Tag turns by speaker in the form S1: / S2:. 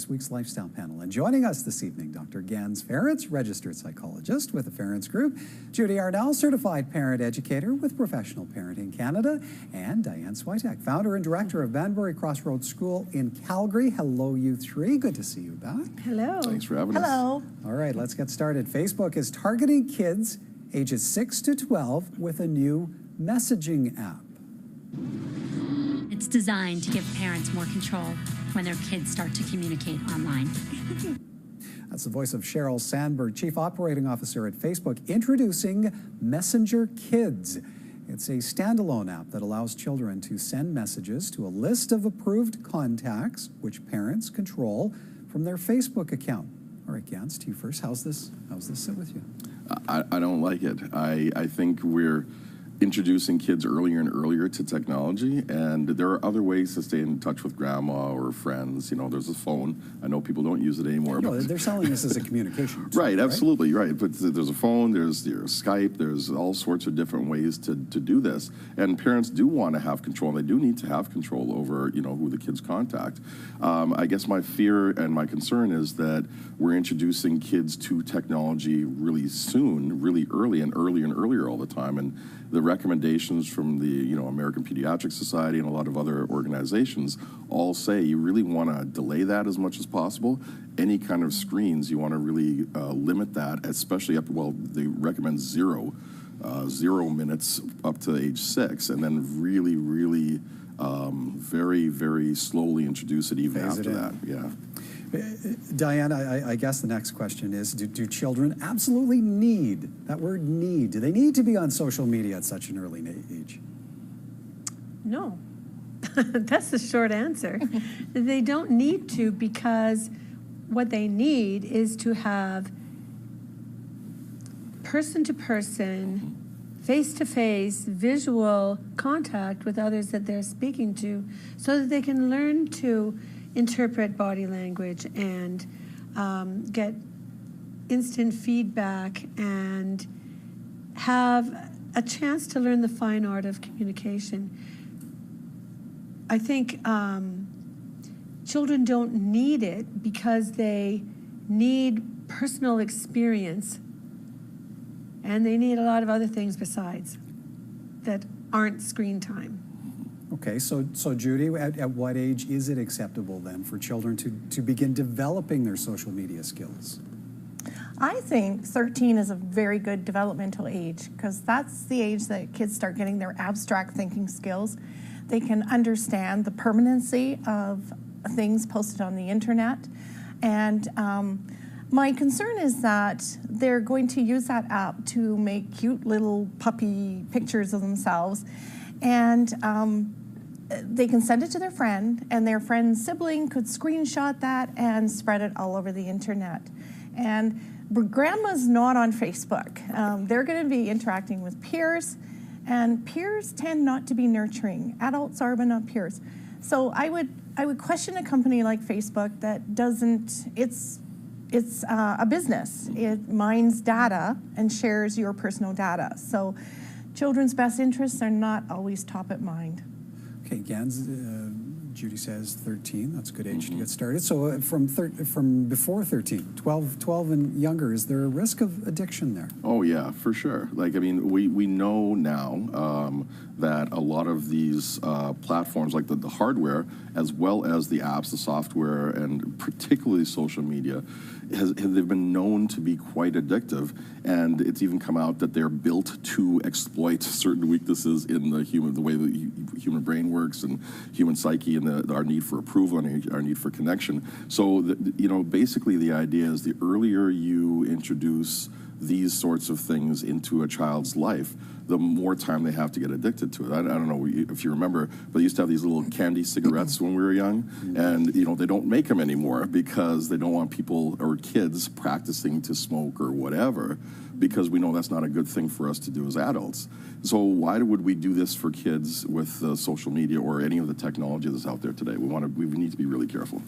S1: this week's Lifestyle Panel. And joining us this evening, Dr. Gans Ference, registered psychologist with the Ference Group, Judy Arnall, certified parent educator with Professional Parenting Canada, and Diane Switek, founder and director of Banbury Crossroads School in Calgary. Hello, you three. Good to see you back.
S2: Hello.
S3: Thanks for having us.
S2: Hello.
S1: All right, let's get started. Facebook is targeting kids ages 6 to 12 with a new messaging app.
S4: It's designed to give parents more control when their kids start to communicate online.
S1: That's the voice of Cheryl Sandberg, Chief Operating Officer at Facebook, introducing Messenger Kids. It's a standalone app that allows children to send messages to a list of approved contacts, which parents control from their Facebook account. All right, Gans, to you first. How's this sit with you?
S3: I don't like it. I think we're introducing kids earlier and earlier to technology, and there are other ways to stay in touch with grandma or friends. You know, there's a phone. I know people don't use it anymore.
S1: No, they're selling this as a communication tool,
S3: right, absolutely, right. But there's a phone, there's Skype, there's all sorts of different ways to do this. And parents do want to have control. They do need to have control over, you know, who the kids contact. I guess my fear and my concern is that we're introducing kids to technology really soon, really early and earlier all the time. And the recommendations from the American Pediatric Society and a lot of other organizations all say you really want to delay that as much as possible. Any kind of screens, you want to really limit that, especially they recommend zero minutes up to age 6, and then really, very, very slowly introduce it even after that. Yeah.
S1: Diane, I guess the next question is, do children absolutely need, that word need, do they need to be on social media at such an early age?
S2: No. That's the short answer. They don't need to, because what they need is to have person-to-person, face-to-face, visual contact with others that they're speaking to, so that they can learn to interpret body language and get instant feedback and have a chance to learn the fine art of communication. I think children don't need it because they need personal experience, and they need a lot of other things besides that aren't screen time.
S1: Okay, so Judy, at what age is it acceptable then for children to begin developing their social media skills?
S5: I think 13 is a very good developmental age, because that's the age that kids start getting their abstract thinking skills. They can understand the permanency of things posted on the internet. And my concern is that they're going to use that app to make cute little puppy pictures of themselves. And they can send it to their friend, and their friend's sibling could screenshot that and spread it all over the internet. And grandma's not on Facebook. They're going to be interacting with peers, and peers tend not to be nurturing. Adults are, but not peers. So I would question a company like Facebook that doesn't. It's a business. It mines data and shares your personal data. So children's best interests are not always top of mind.
S1: Okay, Gans, Judy says 13. That's a good age to get started. So from before 13, 12 and younger, is there a risk of addiction there?
S3: Oh yeah, for sure. Like, I mean, we know now that a lot of these platforms, like the hardware, as well as the apps, the software, and particularly social media, they've been known to be quite addictive, and it's even come out that they're built to exploit certain weaknesses in the way the human brain works and human psyche, and our need for approval and our need for connection. So, basically the idea is the earlier you introduce these sorts of things into a child's life, the more time they have to get addicted to it. I don't know if you remember, but they used to have these little candy cigarettes when we were young, and they don't make them anymore because they don't want people or kids practicing to smoke or whatever, because we know that's not a good thing for us to do as adults. So why would we do this for kids with social media or any of the technology that's out there today? We need to be really careful.